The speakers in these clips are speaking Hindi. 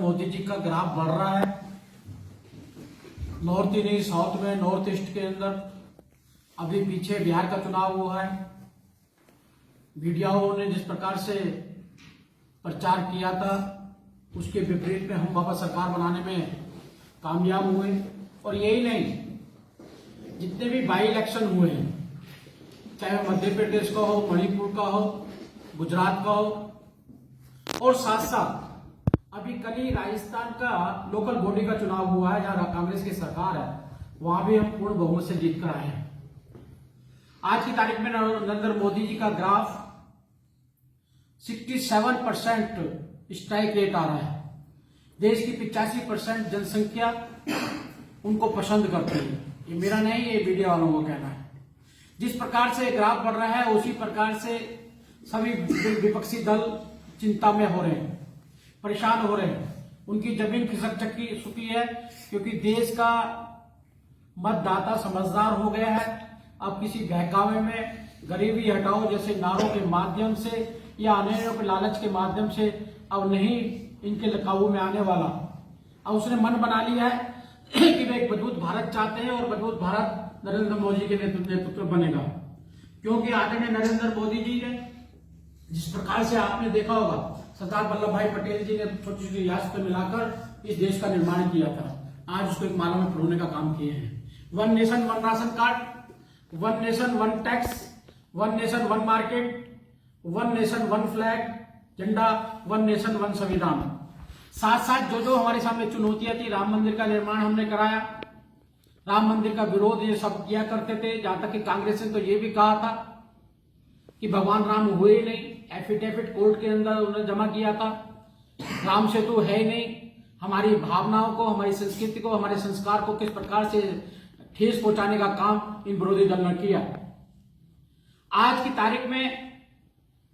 मोदी जी का ग्राफ बढ़ रहा है। नॉर्थ ही नहीं, साउथ में, नॉर्थ ईस्ट के अंदर अभी पीछे बिहार का चुनाव हुआ है। मीडियाओं ने जिस प्रकार से प्रचार किया था उसके विपरीत में हम वापस सरकार बनाने में कामयाब हुए। और यही नहीं, जितने भी बाई इलेक्शन हुए हैं, चाहे मध्य प्रदेश का हो, मणिपुर का हो, गुजरात का हो, और साथ साथ अभी कल ही राजस्थान का लोकल बॉडी का चुनाव हुआ है जहां कांग्रेस की सरकार है, वहां भी हम पूर्ण बहुमत से जीत कर आए हैं। आज की तारीख में नरेंद्र मोदी जी का ग्राफ 67% स्ट्राइक रेट आ रहा है। देश की 85% जनसंख्या उनको पसंद करती है। ये मेरा नहीं, ये मीडिया वालों को कहना है। जिस प्रकार से ग्राफ बढ़ रहा है उसी प्रकार से सभी विपक्षी दल चिंता में हो रहे हैं, परेशान हो रहे हैं। उनकी जमीन खिसक चुकी है क्योंकि देश का मतदाता समझदार हो गया है। अब किसी बहकावे में गरीबी हटाओ जैसे नारों के माध्यम से या अन्य के लालच के माध्यम से अब नहीं इनके काबू में आने वाला। अब उसने मन बना लिया है कि वे एक मजबूत भारत चाहते हैं और मजबूत भारत नरेंद्र मोदी के नेतृत्व बनेगा। क्योंकि आदरणीय नरेंद्र मोदी जी ने जिस प्रकार से आपने देखा होगा, सरदार वल्लभ भाई पटेल जी ने छोटी छोटी रियासतें मिलाकर इस देश का निर्माण किया था। आज उसको एक माला में पिरोने का काम किए हैं। One nation one ration card, one nation one tax, one nation one market, one nation one flag झंडा, वन नेशन वन संविधान। साथ साथ जो हमारे सामने चुनौतियां थी, राम मंदिर का निर्माण हमने कराया, राम मंदिर का विरोध ये सब किया करते थे। जहां तक कि कांग्रेस ने तो ये भी कहा था कि भगवान राम हुए ही नहीं, एफिडेविट कोर्ट के अंदर उन्होंने जमा किया था, राम सेतु है ही नहीं। हमारी भावनाओं को, हमारी संस्कृति को, हमारे संस्कार को किस प्रकार से ठेस पहुंचाने का काम इन विरोधी दल ने किया। आज की तारीख में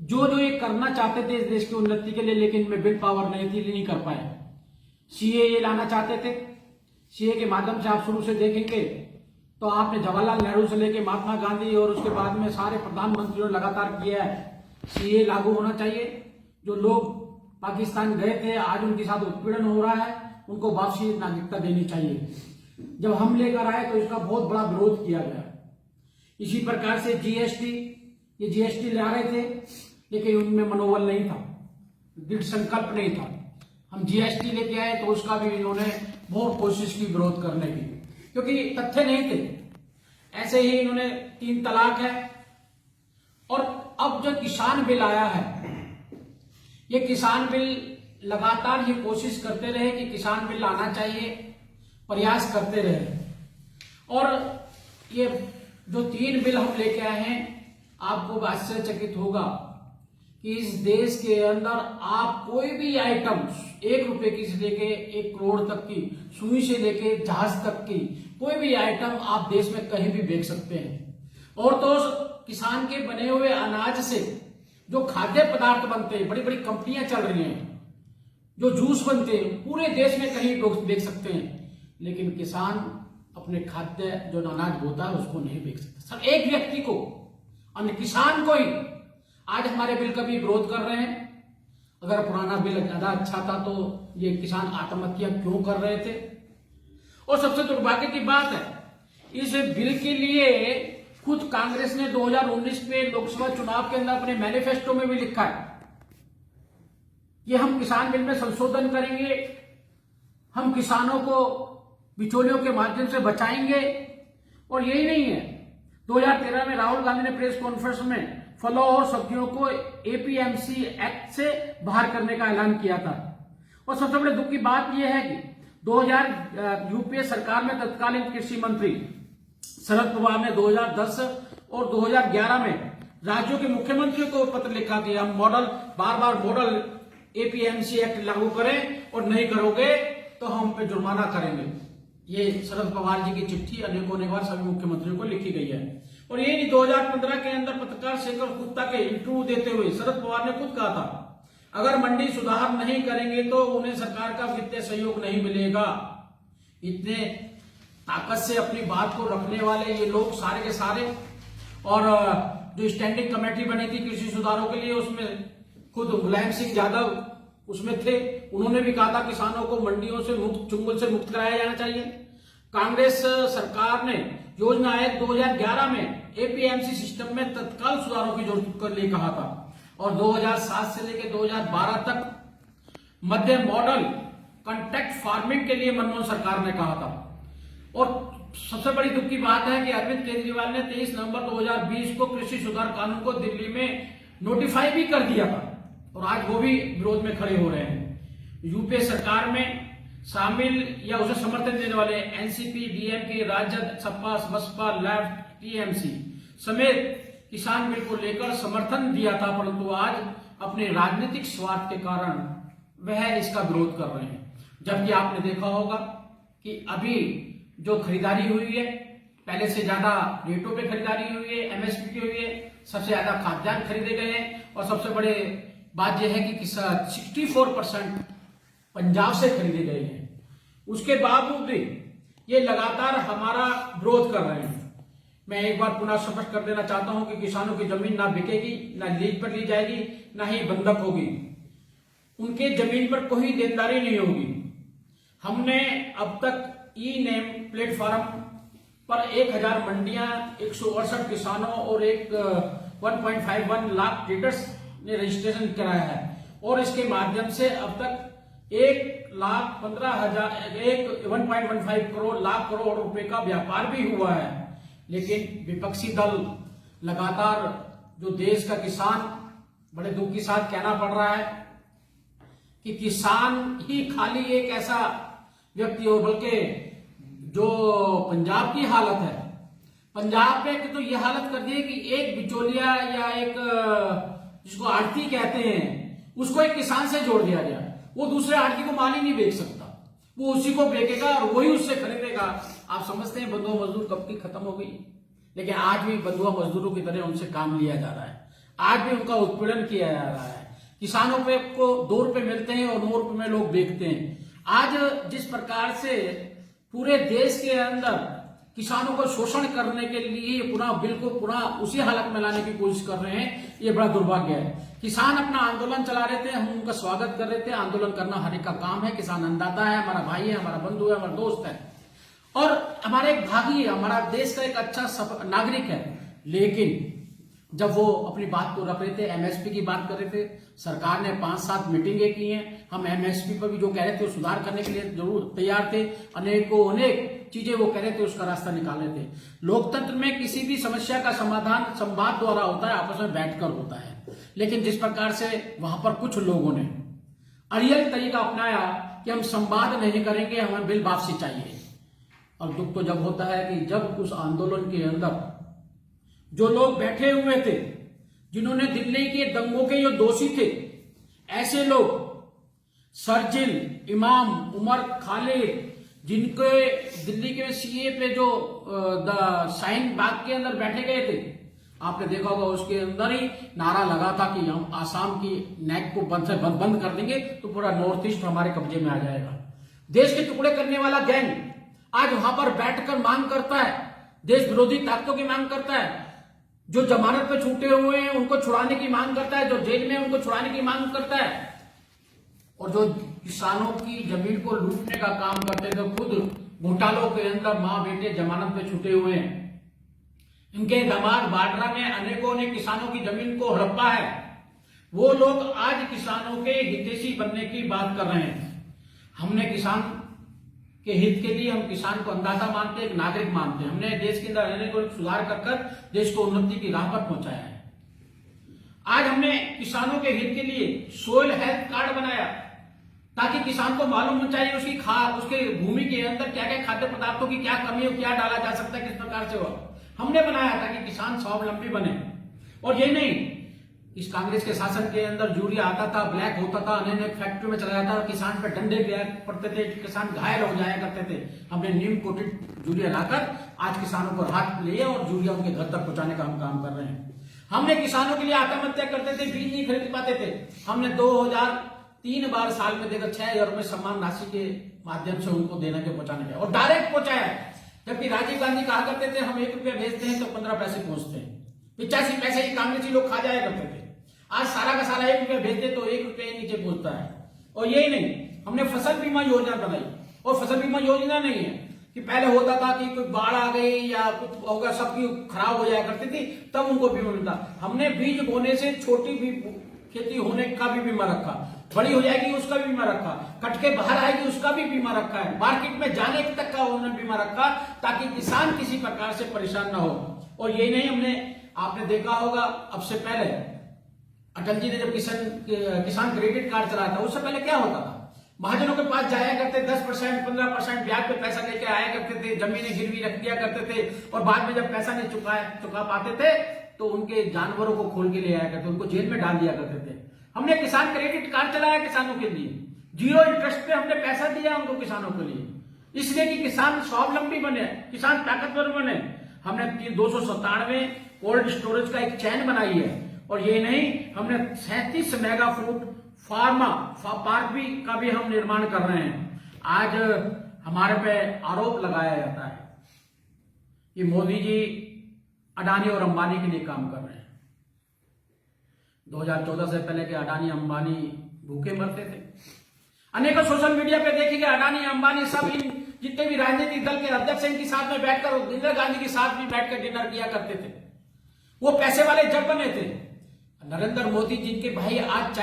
जो ये करना चाहते थे इस देश की उन्नति के लिए, लेकिन इनमें विल पावर नहीं थी, नहीं कर पाए। सीएए लाना चाहते थे। सीए के माध्यम से आप शुरू से देखेंगे तो आपने जवाहरलाल नेहरू से लेकर महात्मा गांधी और उसके बाद में सारे प्रधानमंत्रियों ने लगातार किया है। सीए लागू होना चाहिए। जो लोग पाकिस्तान गए थे, आज उनके साथ उत्पीड़न हो रहा है, उनको वापसी नागरिकता देनी चाहिए। जब हम लेकर आए तो इसका बहुत बड़ा विरोध किया गया। इसी प्रकार से जीएसटी, ये जीएसटी ला रहे थे लेकिन उनमें मनोबल नहीं था, दृढ़ संकल्प नहीं था। हम जीएसटी लेके आए तो उसका भी इन्होंने बहुत कोशिश की विरोध करने की, क्योंकि तथ्य नहीं थे। ऐसे ही इन्होंने 3 तलाक है। और अब जो किसान बिल आया है, ये किसान बिल लगातार ये कोशिश करते रहे कि किसान बिल आना चाहिए, प्रयास करते रहे। और ये जो 3 बिल हम लेके आए हैं, आपको आश्चर्यचकित होगा कि इस देश के अंदर आप कोई भी आइटम 1 रुपए की से लेके 1 करोड़ तक की, सुई से लेके जहाज तक की कोई भी आइटम आप देश में कहीं भी बेच सकते हैं। और तो किसान के बने हुए अनाज से जो खाद्य पदार्थ बनते हैं, बड़ी बड़ी कंपनियां चल रही हैं, जो जूस बनते हैं, पूरे देश में कहीं बेच सकते हैं। लेकिन किसान अपने खाद्य जो अनाज बोता है उसको नहीं बेच सकता। सब एक व्यक्ति को, अन्य किसान को ही आज हमारे बिल का भी विरोध कर रहे हैं। अगर पुराना बिल ज्यादा अच्छा था तो ये किसान आत्महत्या क्यों कर रहे थे। और सबसे दुर्भाग्य की बात है, इस बिल के लिए खुद कांग्रेस ने 2019 में लोकसभा चुनाव के अंदर अपने मैनिफेस्टो में भी लिखा है कि हम किसान बिल में संशोधन करेंगे, हम किसानों को बिचौलियों के माध्यम से बचाएंगे। और यही नहीं है, 2013 में राहुल गांधी ने प्रेस कॉन्फ्रेंस में फलों और सब्जियों को एपीएमसी एक्ट से बाहर करने का ऐलान किया था। और सबसे बड़े दुख की बात यह है कि 2000 यूपीए सरकार में तत्कालीन कृषि मंत्री शरद पवार ने 2010 और 2011 में राज्यों के मुख्यमंत्रियों को पत्र लिखा कि हम बार बार मॉडल एपीएमसी एक्ट लागू करें और नहीं करोगे तो हम पे जुर्माना करेंगे। ये शरद पवार जी की चिट्ठी अनेकों बार सभी मुख्यमंत्रियों को लिखी गई है। और ये 2015 के अंदर पत्रकार शेखर गुप्ता के इंटरव्यू देते हुए शरद पवार ने खुद कहा था, अगर मंडी सुधार नहीं करेंगे तो उन्हें सरकार का वित्तीय सहयोग नहीं मिलेगा। इतने ताकत से अपनी बात को रखने वाले ये लोग सारे के सारे। और जो स्टैंडिंग कमेटी बनी थी कृषि सुधारों के लिए, उसमें खुद मुलायम सिंह यादव उसमें थे। उन्होंने भी कहा था किसानों को मंडियों से मुक्त, चुंगल से मुक्त कराया जाना चाहिए। कांग्रेस सरकार ने योजना आयोग 2011 में एपीएमसी सिस्टम में तत्काल सुधारों की जरूरत के लिए कहा था और 2007 से लेकर 2012 तक मध्यम मॉडल कॉन्ट्रैक्ट फार्मिंग के लिए मनमोहन सरकार ने कहा था। और सबसे बड़ी दुख की बात है कि अरविंद केजरीवाल ने 23 नवंबर 2020 को कृषि सुधार कानून को दिल्ली में नोटिफाई भी कर दिया था और आज वो भी विरोध में खड़े हो रहे हैं। यूपीए सरकार में शामिल या उसे समर्थन देने वाले NCP, DMK, Rajad, Sapa, Basapa, left, TMC समेत किसान बिल को लेकर समर्थन दिया था, परंतु आज अपने राजनीतिक स्वार्थ के कारण वह इसका विरोध कर रहे हैं। जबकि आपने देखा होगा कि अभी जो खरीदारी हुई है, पहले से ज्यादा रेटों पे खरीदारी हुई है, एमएसपी की हुई है, सबसे ज्यादा खाद्यान्न खरीदे गए हैं और सबसे बड़े बात यह है कि 64% पंजाब से खरीदे गए हैं। उसके बावजूद भी ये लगातार हमारा विरोध कर रहे हैं। मैं एक बार पुनः स्पष्ट कर देना चाहता हूं कि किसानों की जमीन ना बिकेगी, ना लीज पर ली जाएगी, ना ही बंधक होगी। उनके जमीन पर कोई देनदारी नहीं होगी। हमने अब तक ई नेम प्लेटफॉर्म पर 1000 मंडियां, 168 किसानों और 1.51 लाख ट्रेडर्स ने रजिस्ट्रेशन कराया है और इसके माध्यम से अब तक 1,15,000 लाख करोड़ रुपए का व्यापार भी हुआ है। लेकिन विपक्षी दल लगातार जो देश का किसान, बड़े दुख के साथ कहना पड़ रहा है कि किसान ही खाली एक ऐसा व्यक्ति हो, बल्कि जो पंजाब की हालत है, पंजाब में तो ये हालत कर दी है कि एक बिचौलिया या एक जिसको आड़ती कहते हैं उसको एक किसान से जोड़ दिया गया। वो दूसरे आड़ती को माल ही नहीं बेच सकता, वो उसी को बेचेगा और वही उससे खरीदेगा। आप समझते हैं बंधुआ मजदूर कब की खत्म हो गई, लेकिन आज भी बंधुआ मजदूरों की तरह उनसे काम लिया जा रहा है, आज भी उनका उत्पीड़न किया जा रहा है। किसानों पे को 2 रुपए मिलते हैं और 9 रुपए में लोग बेचते हैं। आज जिस प्रकार से पूरे देश के अंदर किसानों को शोषण करने के लिए पुनः बिल को पुनः उसी हालत में लाने की कोशिश कर रहे हैं, ये बड़ा दुर्भाग्य है। किसान अपना आंदोलन चला रहे थे, हम उनका स्वागत कर रहे थे। आंदोलन करना हर एक का काम है। किसान अन्नदाता है, हमारा भाई है, हमारा बंधु है, हमारा दोस्त है और हमारे एक भागी है, हमारा देश का एक अच्छा नागरिक है। लेकिन जब वो अपनी बात को रख रहे थे, एमएसपी की बात कर रहे थे, सरकार ने 5-7 मीटिंगें की हैं। हम एमएसपी पर भी जो कह रहे थे वो सुधार करने के लिए जरूर तैयार थे। अनेक चीजें वो कह रहे थे, उसका रास्ता निकाल रहे थे। लोकतंत्र में किसी भी समस्या का समाधान संवाद द्वारा होता है, आपस में बैठकर होता है। लेकिन जिस प्रकार से वहां पर कुछ लोगों ने अड़ियल तरीका अपनाया कि हम संवाद नहीं करेंगे, हमें बिल वापसी चाहिए। और दुख तो जब होता है कि जब उस आंदोलन के अंदर जो लोग बैठे हुए थे, जिन्होंने दिल्ली के दंगों के जो दोषी थे, ऐसे लोग शर्जिल, इमाम, उमर, खालिद, जिनके दिल्ली के सीए पे जो शाहीन बाग के अंदर बैठे गए थे, आपने देखा होगा उसके अंदर ही नारा लगा था कि हम आसाम की नेक को बंद कर देंगे तो पूरा नॉर्थ ईस्ट हमारे कब्जे में आ जाएगा। देश के टुकड़े करने वाला गैंग आज वहां पर बैठकर मांग करता है, देश विरोधी ताकतों की मांग करता है। जो जमानत पे छूटे हुए हैं उनको छुड़ाने की मांग करता है, जो जेल में उनको छुड़ाने की मांग करता है। और जो किसानों की जमीन को लूटने का काम करते थे, खुद घोटालों के अंदर मां बेटे जमानत पे छूटे हुए हैं। इनके दामाद बाड्रा ने अनेकों ने किसानों की जमीन को हड़पा है। वो लोग आज किसानों के हितैषी बनने की बात कर रहे हैं। हमने किसान के हित के लिए, हम किसान को अन्नदाता मानते हैं, एक नागरिक मानते हैं। हमने देश के अंदर अनेक सुधार कर देश को उन्नति की राह पर पहुंचाया है। आज हमने किसानों के हित के लिए सोइल हेल्थ कार्ड बनाया ताकि किसान को मालूम हो चाहिए उसके भूमि के अंदर क्या क्या खाद्य पदार्थों की क्या कमी हो, क्या डाला जा सकता है, किस प्रकार से हो हमने बनाया ताकि किसान स्वावलंबी बने। और ये नहीं, इस कांग्रेस के शासन के अंदर यूरिया आता था, ब्लैक होता था, अनेक फैक्ट्री में चला जाता था, किसान पे डंडे पड़ते थे, किसान घायल हो जाया करते थे। हमने नीम कोटेड यूरिया लाकर आज किसानों को राहत लिया और यूरिया उनके घर तक पहुंचाने का हम काम कर रहे हैं। हमने किसानों के लिए आत्महत्या करते थे, बीज नहीं खरीद पाते थे, हमने 2003 बार साल में देकर 6000 रुपए सम्मान राशि के माध्यम से उनको देने के पहुंचाने का और डायरेक्ट पहुंचाया। जबकि राजीव गांधी कहा करते थे हम 1 रुपया भेजते हैं तो 15 पैसे पहुंचते हैं, 85 पैसे ही कांग्रेसी लोग खा जाया करते थे। आज सारा का सारा 1 रुपया भेजते तो 1 रुपये नीचे पहुंचता है। और यही नहीं, हमने फसल बीमा योजना बनाई, और फसल बीमा योजना नहीं है कि पहले होता था कि कोई बाढ़ आ गई या कुछ होगा, सबकी खराब हो जाया करती थी तब उनको बीमा मिलता। हमने बीज बोने से छोटी भी खेती होने का भी बीमा रखा, बड़ी हो जाएगी उसका भी बीमा रखा, कट के बाहर आएगी उसका भी बीमा रखा है, मार्केट में जाने तक का उन्होंने बीमा रखा ताकि किसान किसी प्रकार से परेशान ना हो। और यही नहीं, हमने आपने देखा होगा अब से पहले अटल जी ने जब किसान क्रेडिट कार्ड चलाया था, उससे पहले क्या होता था, महाजनों के पास जाया करते, 10% 15% ब्याज पे पैसा लेके आया करते थे, जमीनें गिरवी रख दिया करते थे, और बाद में जब पैसा नहीं चुका पाते थे तो उनके जानवरों को खोल के ले आया करते, उनको जेल में डाल दिया करते थे। हमने किसान क्रेडिट कार्ड चलाया किसानों के लिए, 0 इंटरेस्ट पे हमने पैसा दिया उनको, किसानों के लिए, इसलिए कि किसान स्वावलंबी बने, किसान ताकतवर बने। हमने 297 कोल्ड स्टोरेज का एक चैन बनाई है, और ये नहीं, हमने 37 मेगा फूड फार्मा पार्क का भी हम निर्माण कर रहे हैं। आज हमारे पे आरोप लगाया जाता है कि मोदी जी अडानी और अंबानी के लिए काम कर रहे हैं। 2014 से पहले के अडानी अंबानी भूखे मरते थे। अनेकों सोशल मीडिया पे देखेंगे अडानी अंबानी सब इन जितने भी राजनीतिक दल के अध्यक्ष इनके साथ में बैठकर, इंदिरा गांधी के साथ भी बैठकर डिनर किया करते थे। वो पैसे वाले जब बने थे। नरेंद्र मोदी जिनके भाई आज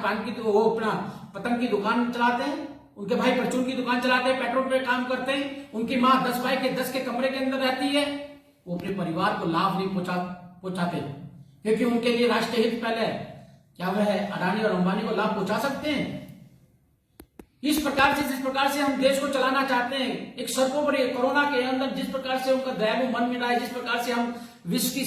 पान की वो अपना पतंग की दुकान चलाते हैं, उनके भाई परचून की दुकान चलाते हैं, पेट्रोल पे काम करते हैं, उनकी माँ 10 बाई के 10 के कमरे के अंदर रहती है, वो अपने परिवार को लाभ नहीं पहुंचाते क्योंकि उनके लिए राष्ट्रीय हित पहले है। क्या वह अडानी और अंबानी को लाभ पहुंचा सकते हैं? जिस प्रकार से हम देश को चलाना चाहते हैं, एक सर्वोपरि कोरोना के अंदर जिस प्रकार से उनका दयालु मन मिला है, जिस प्रकार से हम विश्व की